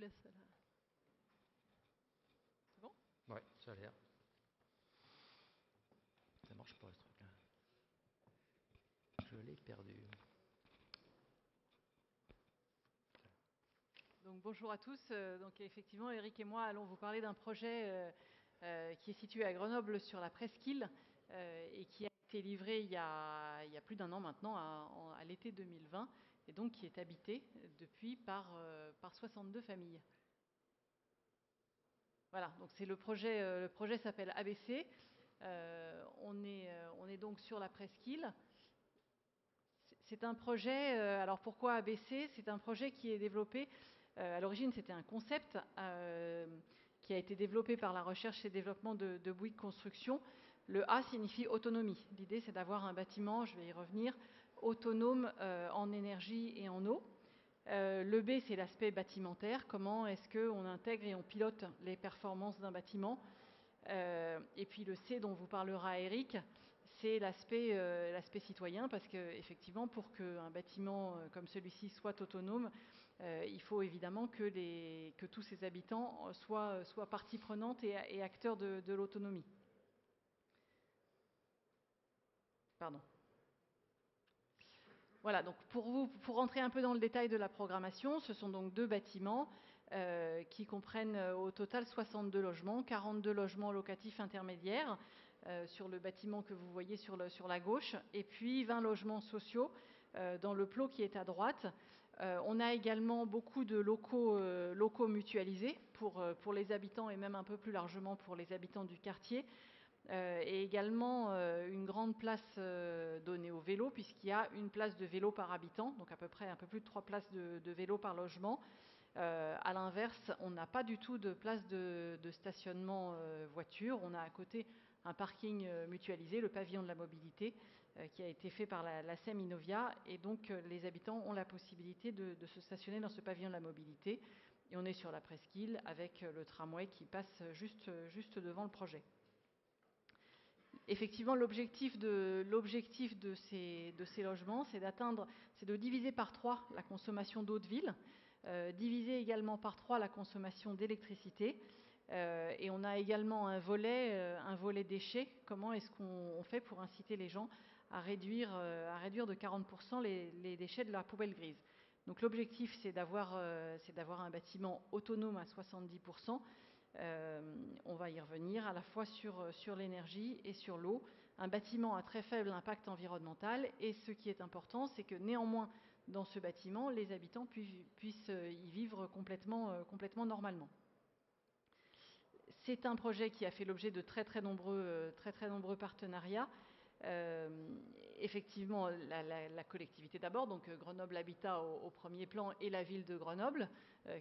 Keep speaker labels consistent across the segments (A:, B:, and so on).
A: laisse là. C'est bon?
B: Ouais, ça a l'air. Ça marche pas ce truc là. Je l'ai perdu.
A: Donc bonjour à tous. Donc effectivement, Eric et moi allons vous parler d'un projet qui est situé à Grenoble sur la presqu'île et qui a été livré il y a plus d'un an maintenant, à l'été 2020, et donc qui est habité depuis par 62 familles. Voilà, donc c'est le projet s'appelle ABC. On est donc sur la presqu'île. C'est un projet, alors pourquoi ABC? C'est un projet qui est développé, à l'origine c'était un concept qui a été développé par la recherche et développement de Bouygues Construction. Le A signifie autonomie. L'idée c'est d'avoir un bâtiment, je vais y revenir, autonome en énergie et en eau. Le B c'est l'aspect bâtimentaire, comment est-ce qu'on intègre et on pilote les performances d'un bâtiment. Et puis le C dont vous parlera Eric, c'est l'aspect citoyen, parce que effectivement, pour qu'un bâtiment comme celui-ci soit autonome, il faut évidemment que tous ses habitants soient partie prenante et acteurs de l'autonomie. Pardon. Voilà, donc pour rentrer un peu dans le détail de la programmation, ce sont donc 2 bâtiments qui comprennent au total 62 logements, 42 logements locatifs intermédiaires sur le bâtiment que vous voyez sur la gauche, et puis 20 logements sociaux dans le plot qui est à droite. On a également beaucoup de locaux mutualisés pour les habitants et même un peu plus largement pour les habitants du quartier. Et également une grande place donnée au vélo, puisqu'il y a une place de vélo par habitant, donc à peu près un peu plus de 3 places de vélo par logement. À l'inverse, on n'a pas du tout de place de stationnement voiture. On a à côté un parking mutualisé, le pavillon de la mobilité, qui a été fait par la SEM Innovia, et donc les habitants ont la possibilité de se stationner dans ce pavillon de la mobilité. Et on est sur la presqu'île avec le tramway qui passe juste devant le projet. Effectivement, l'objectif de ces logements, c'est de diviser par 3 la consommation d'eau de ville, diviser également par 3 la consommation d'électricité, et on a également un volet déchets. Comment est-ce qu'on fait pour inciter les gens à réduire de 40% les déchets de la poubelle grise? Donc l'objectif, c'est d'avoir un bâtiment autonome à 70%. On va y revenir, à la fois sur l'énergie et sur l'eau. Un bâtiment à très faible impact environnemental, et ce qui est important, c'est que néanmoins, dans ce bâtiment, les habitants puissent y vivre complètement normalement. C'est un projet qui a fait l'objet de très nombreux partenariats. Effectivement, la collectivité d'abord, donc Grenoble Habitat au premier plan, et la ville de Grenoble,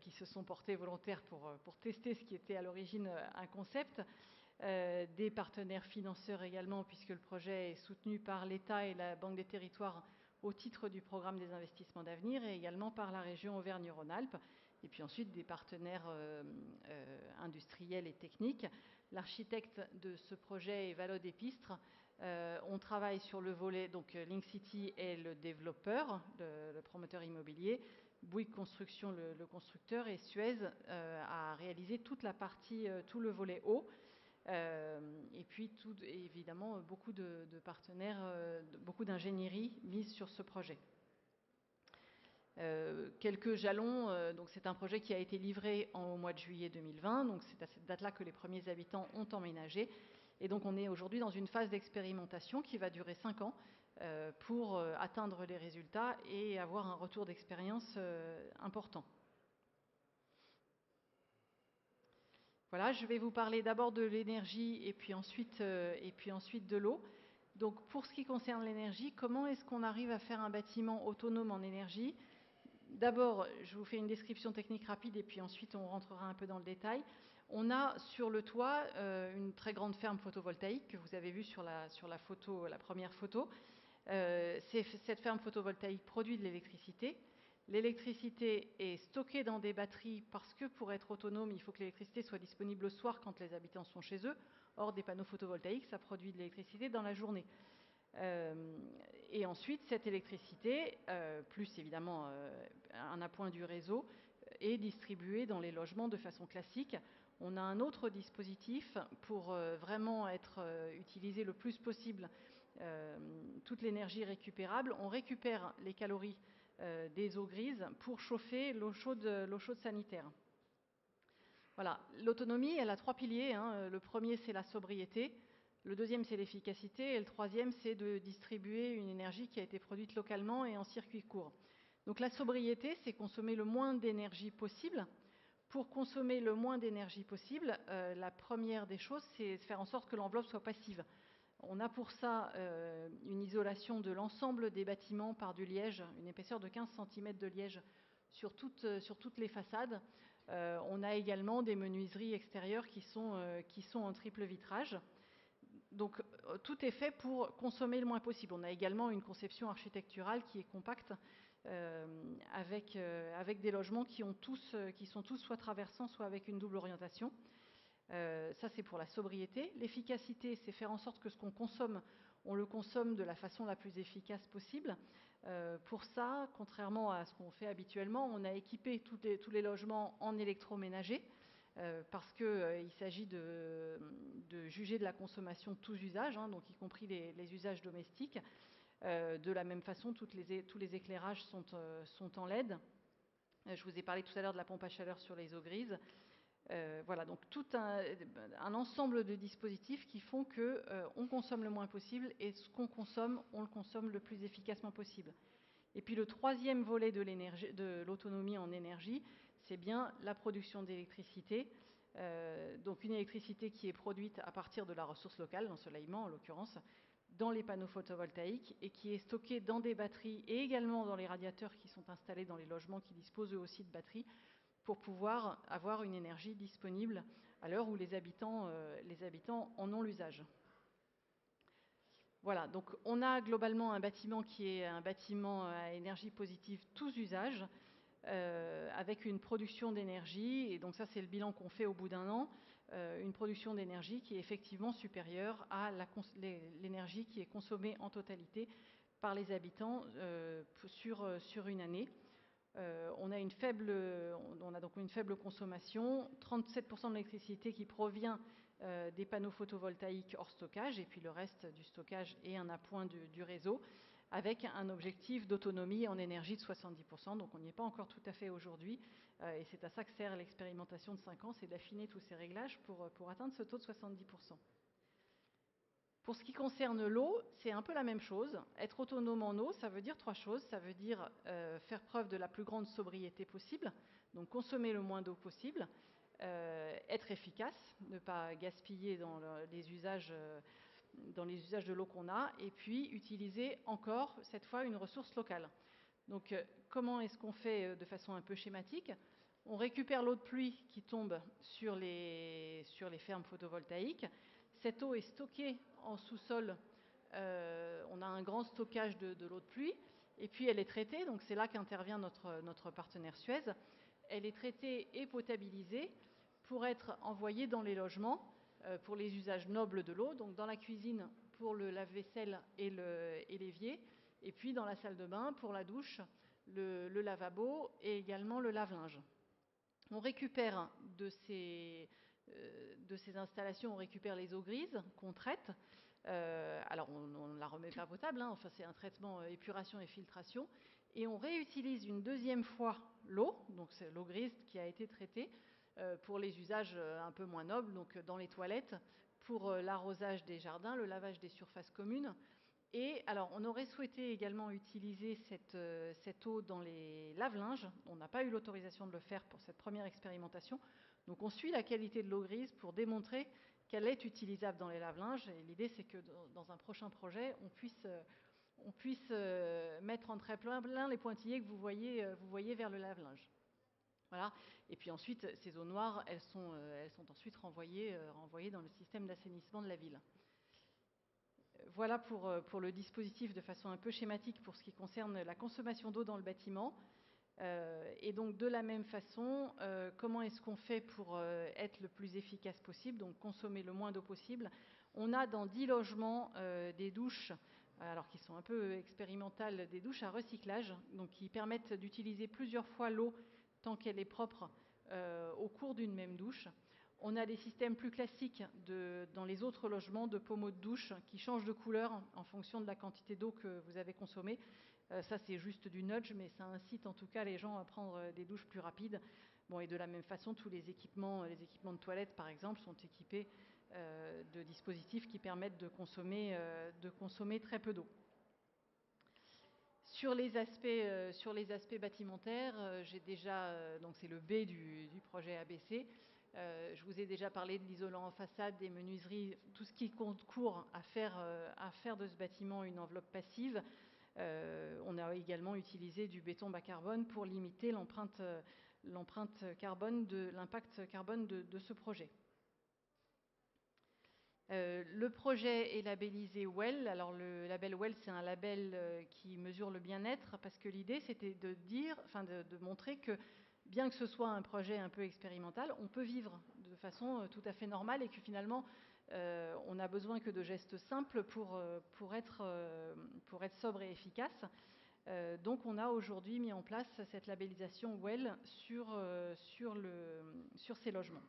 A: qui se sont portés volontaires pour tester ce qui était à l'origine un concept. Des partenaires financeurs également, puisque le projet est soutenu par l'État et la Banque des Territoires au titre du programme des investissements d'avenir, et également par la région Auvergne-Rhône-Alpes, et puis ensuite des partenaires industriels et techniques. L'architecte de ce projet est Valode et Pistre. On travaille sur le volet, donc Link City est le développeur, le promoteur immobilier, Bouygues Construction le constructeur, et Suez a réalisé toute la partie, tout le volet eau. Et puis évidemment beaucoup de partenaires, beaucoup d'ingénierie mise sur ce projet. Quelques jalons, donc c'est un projet qui a été livré au mois de juillet 2020, donc c'est à cette date-là que les premiers habitants ont emménagé, et donc on est aujourd'hui dans une phase d'expérimentation qui va durer 5 ans pour atteindre les résultats et avoir un retour d'expérience important. Voilà, je vais vous parler d'abord de l'énergie et puis ensuite de l'eau. Donc pour ce qui concerne l'énergie, comment est-ce qu'on arrive à faire un bâtiment autonome en énergie? D'abord, je vous fais une description technique rapide et puis ensuite on rentrera un peu dans le détail. On a sur le toit une très grande ferme photovoltaïque que vous avez vue sur la photo, la première photo. Cette ferme photovoltaïque produit de l'électricité. L'électricité est stockée dans des batteries parce que pour être autonome, il faut que l'électricité soit disponible le soir quand les habitants sont chez eux. Or, des panneaux photovoltaïques, ça produit de l'électricité dans la journée. Et ensuite, cette électricité, plus évidemment un appoint du réseau, et distribué dans les logements de façon classique. On a un autre dispositif pour vraiment être utilisé le plus possible toute l'énergie récupérable. On récupère les calories des eaux grises pour chauffer l'eau chaude sanitaire. Voilà, l'autonomie, elle a 3 piliers. Le premier, c'est la sobriété. Le deuxième, c'est l'efficacité. Et le troisième, c'est de distribuer une énergie qui a été produite localement et en circuit court. Donc la sobriété, c'est consommer le moins d'énergie possible. Pour consommer le moins d'énergie possible, la première des choses, c'est faire en sorte que l'enveloppe soit passive. On a pour ça une isolation de l'ensemble des bâtiments par du liège, une épaisseur de 15 cm de liège sur toutes les façades. On a également des menuiseries extérieures qui sont en triple vitrage. Donc tout est fait pour consommer le moins possible. On a également une conception architecturale qui est compacte, avec des logements qui sont tous soit traversants, soit avec une double orientation. Ça, c'est pour la sobriété. L'efficacité, c'est faire en sorte que ce qu'on consomme, on le consomme de la façon la plus efficace possible. Pour ça, contrairement à ce qu'on fait habituellement, on a équipé tous les logements en électroménager, parce qu'il s'agit de juger de la consommation de tous usages, donc y compris les usages domestiques. De la même façon, tous les éclairages sont en LED. Je vous ai parlé tout à l'heure de la pompe à chaleur sur les eaux grises. Voilà, donc tout un ensemble de dispositifs qui font qu'on consomme le moins possible et ce qu'on consomme, on le consomme le plus efficacement possible. Et puis le troisième volet de l'autonomie en énergie, c'est bien la production d'électricité. Donc une électricité qui est produite à partir de la ressource locale, l'ensoleillement en l'occurrence, dans les panneaux photovoltaïques et qui est stockée dans des batteries et également dans les radiateurs qui sont installés dans les logements qui disposent eux aussi de batteries, pour pouvoir avoir une énergie disponible à l'heure où les habitants en ont l'usage. Voilà, donc on a globalement un bâtiment qui est un bâtiment à énergie positive tous usages, avec une production d'énergie, et donc ça c'est le bilan qu'on fait au bout d'un an, une production d'énergie qui est effectivement supérieure à l'énergie qui est consommée en totalité par les habitants sur une année. On a donc une faible consommation, 37% de l'électricité qui provient des panneaux photovoltaïques hors stockage, et puis le reste du stockage et un appoint du réseau, avec un objectif d'autonomie en énergie de 70%. Donc on n'y est pas encore tout à fait aujourd'hui, et c'est à ça que sert l'expérimentation de 5 ans, c'est d'affiner tous ces réglages pour atteindre ce taux de 70%. Pour ce qui concerne l'eau, c'est un peu la même chose. Être autonome en eau, ça veut dire 3 choses. Ça veut dire faire preuve de la plus grande sobriété possible, donc consommer le moins d'eau possible, être efficace, ne pas gaspiller dans les usages de l'eau qu'on a, et puis utiliser encore, cette fois, une ressource locale. Donc comment est-ce qu'on fait de façon un peu schématique ? On récupère l'eau de pluie qui tombe sur les fermes photovoltaïques. Cette eau est stockée en sous-sol. On a un grand stockage de l'eau de pluie, et puis elle est traitée, donc c'est là qu'intervient notre partenaire Suez. Elle est traitée et potabilisée pour être envoyée dans les logements pour les usages nobles de l'eau, donc dans la cuisine pour le lave-vaisselle et l'évier, et puis dans la salle de bain pour la douche, le lavabo et également le lave-linge. On récupère de ces installations, on récupère les eaux grises qu'on traite. Alors on ne la remet pas potable, enfin c'est un traitement épuration et filtration, et on réutilise une deuxième fois l'eau, donc c'est l'eau grise qui a été traitée pour les usages un peu moins nobles, donc dans les toilettes, pour l'arrosage des jardins, le lavage des surfaces communes. Et alors on aurait souhaité également utiliser cette eau dans les lave-linges. On n'a pas eu l'autorisation de le faire pour cette première expérimentation, donc on suit la qualité de l'eau grise pour démontrer qu'elle est utilisable dans les lave-linges. Et l'idée, c'est que dans un prochain projet, on puisse mettre en très plein les pointillés que vous voyez vers le lave-linge. Voilà. Et puis ensuite, ces eaux noires, elles sont ensuite renvoyées dans le système d'assainissement de la ville. Voilà pour le dispositif de façon un peu schématique pour ce qui concerne la consommation d'eau dans le bâtiment. Et donc de la même façon, comment est-ce qu'on fait pour être le plus efficace possible, donc consommer le moins d'eau possible? On a dans 10 logements des douches, alors qui sont un peu expérimentales, des douches à recyclage, donc qui permettent d'utiliser plusieurs fois l'eau tant qu'elle est propre au cours d'une même douche. On a des systèmes plus classiques dans les autres logements de pommeaux de douche qui changent de couleur en fonction de la quantité d'eau que vous avez consommée. Ça, c'est juste du nudge, mais ça incite en tout cas les gens à prendre des douches plus rapides. Bon, et de la même façon, tous les équipements de toilette, par exemple, sont équipés de dispositifs qui permettent de consommer très peu d'eau. Sur les aspects bâtimentaires, j'ai déjà, donc c'est le B du projet ABC. Je vous ai déjà parlé de l'isolant en façade, des menuiseries, tout ce qui concourt à faire de ce bâtiment une enveloppe passive. On a également utilisé du béton bas carbone pour limiter l'impact carbone de ce projet. Le projet est labellisé WELL. Alors le label WELL, c'est un label qui mesure le bien-être, parce que l'idée c'était de montrer que bien que ce soit un projet un peu expérimental, on peut vivre de façon tout à fait normale et que finalement on n'a besoin que de gestes simples pour être sobre et efficace. Donc on a aujourd'hui mis en place cette labellisation WELL sur ces logements.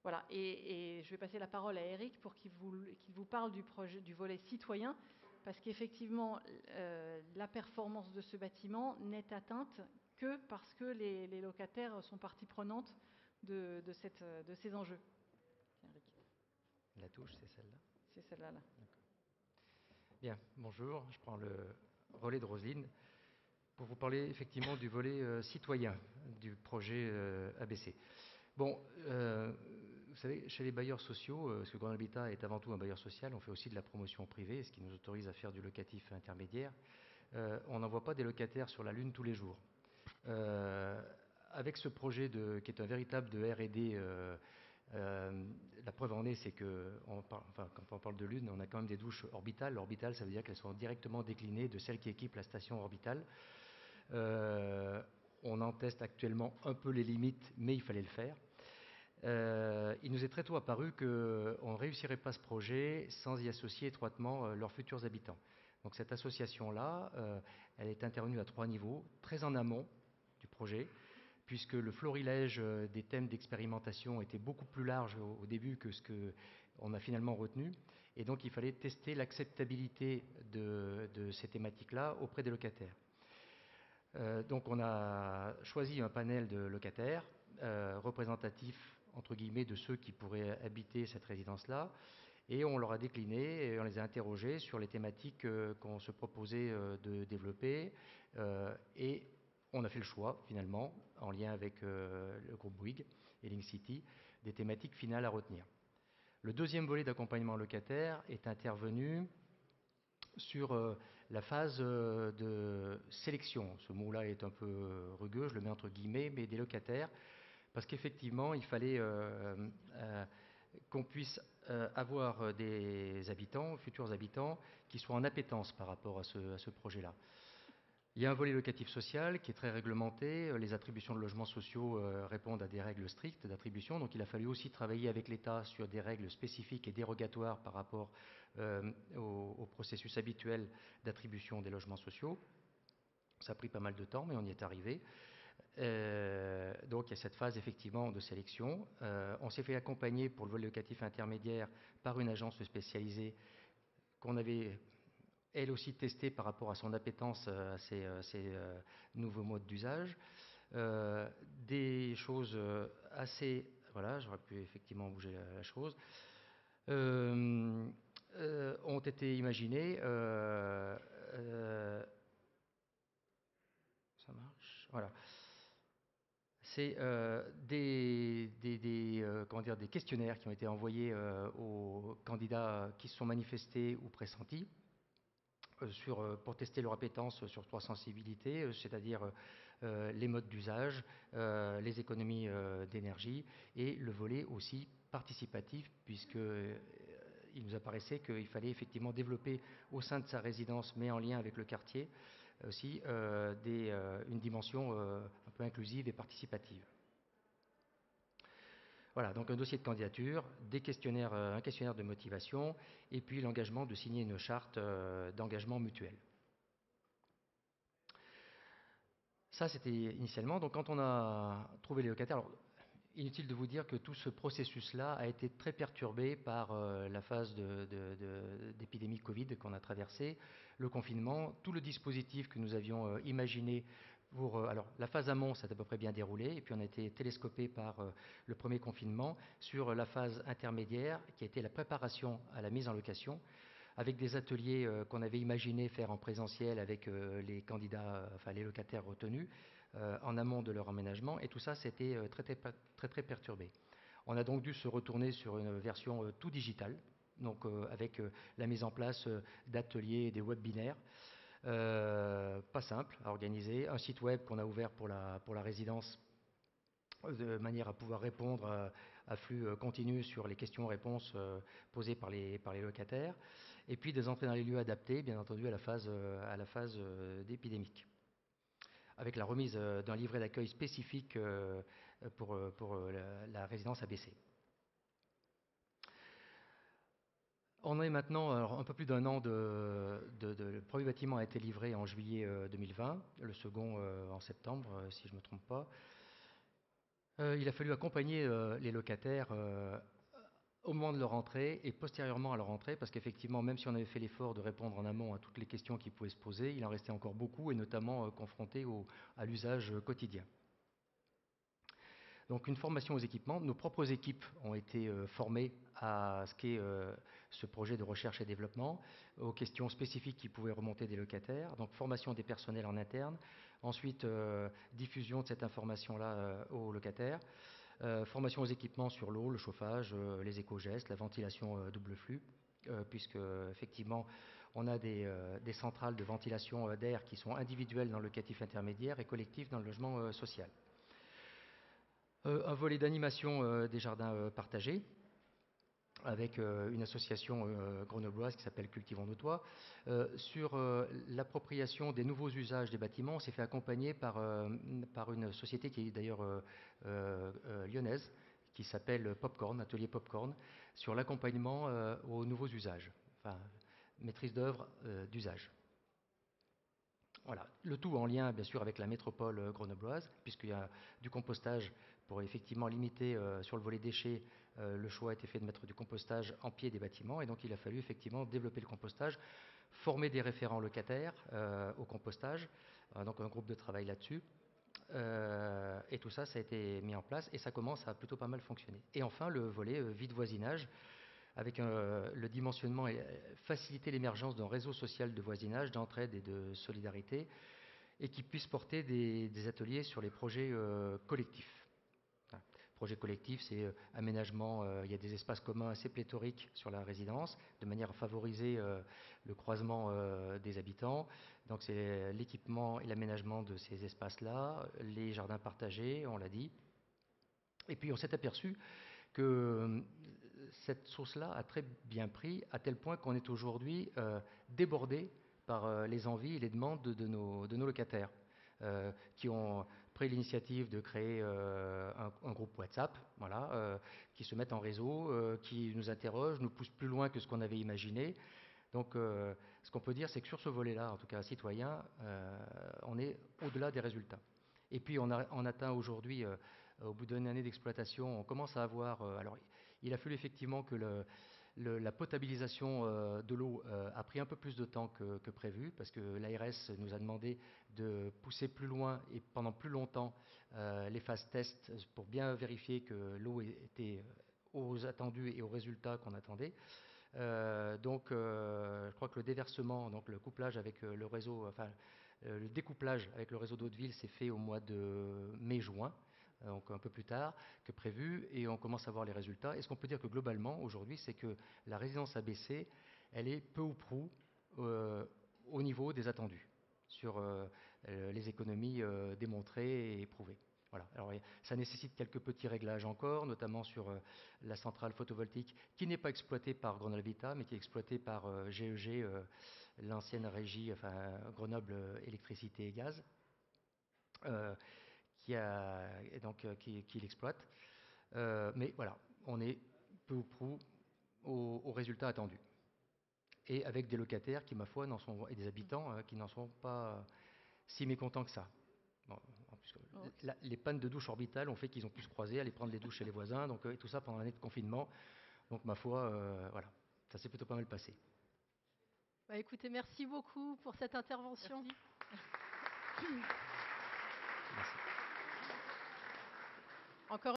A: Voilà, et je vais passer la parole à Eric pour qu'il vous parle du volet citoyen, parce qu'effectivement, la performance de ce bâtiment n'est atteinte que parce que les locataires sont partie prenante de ces enjeux. Eric.
B: La touche, c'est celle-là?
A: C'est celle-là. Là.
B: Bien, bonjour, je prends le relais de Roselyne pour vous parler effectivement du volet citoyen du projet ABC. Bon, vous savez, chez les bailleurs sociaux, parce que Grand Habitat est avant tout un bailleur social, on fait aussi de la promotion privée, ce qui nous autorise à faire du locatif intermédiaire. On n'envoie pas des locataires sur la Lune tous les jours. Avec ce projet qui est un véritable de R&D, la preuve en est, c'est que quand on parle de Lune, on a quand même des douches orbitales. L'orbitale, ça veut dire qu'elles sont directement déclinées de celles qui équipent la station orbitale. On en teste actuellement un peu les limites, mais il fallait le faire. Il nous est très tôt apparu qu'on ne réussirait pas ce projet sans y associer étroitement leurs futurs habitants. Donc cette association-là, elle est intervenue à 3 niveaux, très en amont du projet, puisque le florilège des thèmes d'expérimentation était beaucoup plus large au début que ce qu'on a finalement retenu. Et donc il fallait tester l'acceptabilité de ces thématiques-là auprès des locataires. Donc on a choisi un panel de locataires représentatifs entre guillemets de ceux qui pourraient habiter cette résidence-là, et on leur a décliné et on les a interrogés sur les thématiques qu'on se proposait de développer, et on a fait le choix finalement, en lien avec le groupe Bouygues et Link City, des thématiques finales à retenir. Le deuxième volet d'accompagnement locataire est intervenu sur la phase de sélection. Ce mot-là est un peu rugueux, je le mets entre guillemets, mais des locataires, parce qu'effectivement, il fallait qu'on puisse avoir des habitants, futurs habitants, qui soient en appétence par rapport à ce projet-là. Il y a un volet locatif social qui est très réglementé. Les attributions de logements sociaux répondent à des règles strictes d'attribution. Donc il a fallu aussi travailler avec l'État sur des règles spécifiques et dérogatoires par rapport au processus habituel d'attribution des logements sociaux. Ça a pris pas mal de temps, mais on y est arrivé. Donc il y a cette phase effectivement de sélection. On s'est fait accompagner pour le volet locatif intermédiaire par une agence spécialisée qu'on avait elle aussi testée par rapport à son appétence à ces nouveaux modes d'usage. Des choses assez... Voilà, j'aurais pu effectivement bouger la chose. Ont été imaginées... ça marche. Voilà. C'est des questionnaires qui ont été envoyés aux candidats qui se sont manifestés ou pressentis pour tester leur appétence sur 3 sensibilités, c'est-à-dire les modes d'usage, les économies d'énergie et le volet aussi participatif, puisqu'il nous apparaissait qu'il fallait effectivement développer au sein de sa résidence, mais en lien avec le quartier, aussi une dimension un peu inclusive et participative. Voilà, donc un dossier de candidature, un questionnaire de motivation, et puis l'engagement de signer une charte d'engagement mutuel. Ça, c'était initialement. Donc, quand on a trouvé les locataires, alors, inutile de vous dire que tout ce processus-là a été très perturbé par la phase d'épidémie Covid qu'on a traversée, le confinement, tout le dispositif que nous avions imaginé pour... alors, la phase amont s'est à peu près bien déroulée, et puis on a été télescopé par le premier confinement sur la phase intermédiaire, qui a été la préparation à la mise en location, avec des ateliers qu'on avait imaginé faire en présentiel avec les candidats, enfin les locataires retenus, en amont de leur emménagement, et tout ça, c'était très perturbé. On a donc dû se retourner sur une version tout digitale, donc avec la mise en place d'ateliers et des webinaires, pas simple à organiser, un site web qu'on a ouvert pour la résidence de manière à pouvoir répondre à flux continu sur les questions-réponses posées par les locataires, et puis des entrées dans les lieux adaptés, bien entendu, à la phase d'épidémique, avec la remise d'un livret d'accueil spécifique pour la résidence ABC. On est maintenant, alors, un peu plus d'un an le premier bâtiment a été livré en juillet 2020, le second en septembre, si je ne me trompe pas. Il a fallu accompagner les locataires au moment de leur entrée et postérieurement à leur entrée, parce qu'effectivement, même si on avait fait l'effort de répondre en amont à toutes les questions qui pouvaient se poser, il en restait encore beaucoup, et notamment confrontés à l'usage quotidien. Donc une formation aux équipements. Nos propres équipes ont été formées à ce qu'est ce projet de recherche et développement, aux questions spécifiques qui pouvaient remonter des locataires, donc formation des personnels en interne, ensuite diffusion de cette information-là aux locataires, formation aux équipements sur l'eau, le chauffage, les éco-gestes, la ventilation double flux, puisque effectivement on a des centrales de ventilation d'air qui sont individuelles dans le locatif intermédiaire et collectives dans le logement social. Un volet d'animation des jardins partagés, avec une association grenobloise qui s'appelle Cultivons nos toits. Sur l'appropriation des nouveaux usages des bâtiments, on s'est fait accompagner par une société qui est d'ailleurs lyonnaise, qui s'appelle Popcorn, Atelier Popcorn, sur l'accompagnement aux nouveaux usages, enfin, maîtrise d'œuvre d'usage. Voilà. Le tout en lien, bien sûr, avec la métropole grenobloise, puisqu'il y a du compostage pour effectivement limiter sur le volet déchets. Le choix a été fait de mettre du compostage en pied des bâtiments, et donc il a fallu effectivement développer le compostage, former des référents locataires au compostage, donc un groupe de travail là-dessus. Et tout ça, ça a été mis en place, et ça commence à plutôt pas mal fonctionner. Et enfin, le volet vide voisinage, avec le dimensionnement et faciliter l'émergence d'un réseau social de voisinage, d'entraide et de solidarité, et qui puisse porter des ateliers sur les projets collectifs. Projet collectif, c'est aménagement, il y a des espaces communs assez pléthoriques sur la résidence, de manière à favoriser le croisement des habitants. Donc c'est l'équipement et l'aménagement de ces espaces-là, les jardins partagés, on l'a dit. Et puis on s'est aperçu que cette sauce-là a très bien pris, à tel point qu'on est aujourd'hui débordé par les envies et les demandes de nos locataires, qui ont pris l'initiative de créer un groupe WhatsApp, voilà, qui se mettent en réseau, qui nous interrogent, nous poussent plus loin que ce qu'on avait imaginé. Donc ce qu'on peut dire, c'est que sur ce volet-là, en tout cas citoyen, on est au-delà des résultats. Et puis on atteint aujourd'hui, au bout d'une année d'exploitation, on commence à avoir... alors il a fallu effectivement que la potabilisation de l'eau a pris un peu plus de temps que prévu, parce que l'ARS nous a demandé de pousser plus loin et pendant plus longtemps les phases tests pour bien vérifier que l'eau était aux attendus et aux résultats qu'on attendait. Donc je crois que le déversement, donc le couplage avec le réseau, enfin le découplage avec le réseau d'eau de ville s'est fait au mois de mai-juin, donc un peu plus tard que prévu, et on commence à voir les résultats. Et ce qu'on peut dire que globalement, aujourd'hui, c'est que la résidence ABC, elle est peu ou prou au niveau des attendus, sur les économies démontrées et prouvées. Voilà. Alors, ça nécessite quelques petits réglages encore, notamment sur la centrale photovoltaïque, qui n'est pas exploitée par Grenoble Habitat, mais qui est exploitée par GEG, l'ancienne régie, enfin Grenoble Électricité et Gaz, qui l'exploite. Mais voilà, on est peu ou prou aux résultats attendus. Et avec des locataires qui, ma foi, et des habitants qui n'en sont pas si mécontents que ça. Bon, en plus, les pannes de douche orbitales ont fait qu'ils ont pu se croiser, aller prendre les douches chez les voisins, donc et tout ça pendant l'année de confinement. Donc ma foi, voilà, ça s'est plutôt pas mal passé.
C: Écoutez, merci beaucoup pour cette intervention.
A: Merci.